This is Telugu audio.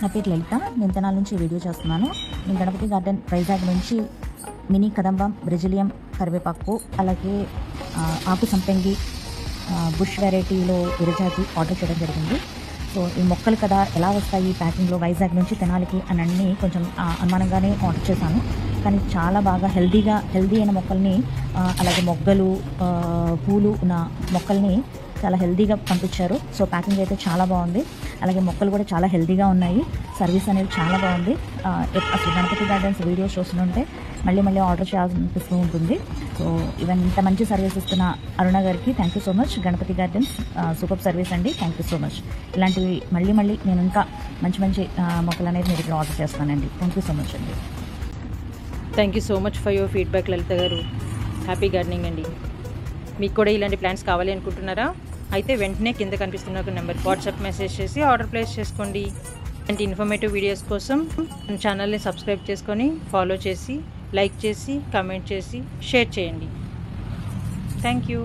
నా పేరు లలిత, నేను తెనాలి నుంచి వీడియో చేస్తున్నాను. నేను గణపతి గార్డెన్ వైజాగ్ నుంచి మినీ కదంబం, బ్రెజిలియం కరివేపాకు, అలాగే ఆకు సంపెంగి, బుష్ వెరైటీలో విరజాతి ఆర్డర్ చేయడం జరిగింది. సో ఈ మొక్కలు కదా ఎలా వస్తాయి ప్యాకింగ్లో వైజాగ్ నుంచి తెనాలికి అని అన్నీ కొంచెం అనుమానంగానే ఆర్డర్ చేశాను. కానీ చాలా బాగా హెల్దీ అయిన మొక్కల్ని, అలాగే మొగ్గలు, పూలు ఉన్న మొక్కల్ని చాలా హెల్దీగా పంపించారు. సో ప్యాకింగ్ అయితే చాలా బాగుంది. అలాగే మొక్కలు కూడా చాలా హెల్దీగా ఉన్నాయి. సర్వీస్ అనేది చాలా బాగుంది. అసలు గణపతి గార్డెన్స్ వీడియోస్ చూస్తుంటే మళ్ళీ ఆర్డర్ చేయాలనిపిస్తూ ఉంటుంది. సో ఈవెన్ ఇంత మంచి సర్వీస్ ఇస్తున్న అరుణ గారికి thank you so much. Ganapati gardens super service అండి. Thank you so much. ఇలాంటివి మళ్ళీ నేను ఇంకా మంచి మొక్కలు అనేది మీరు ఇక్కడ ఆర్డర్ చేస్తానండి. థ్యాంక్ యూ సో మచ్ అండి. Thank you so much for your feedback Lalitha గారు. హ్యాపీ గార్డెనింగ్ అండి. మీకు కూడా ఇలాంటి ప్లాన్స్ కావాలి అనుకుంటున్నారా? అయితే వెంటనే కింద కనిపిస్తున్న ఒక నెంబర్ వాట్సాప్ మెసేజ్ చేసి ఆర్డర్ ప్లేస్ చేసుకోండి. ఇలాంటి ఇన్ఫర్మేటివ్ వీడియోస్ కోసం మన ఛానల్ని సబ్స్క్రైబ్ చేసుకొని ఫాలో చేసి, లైక్ చేసి, కామెంట్ చేసి, షేర్ చేయండి. Thank you.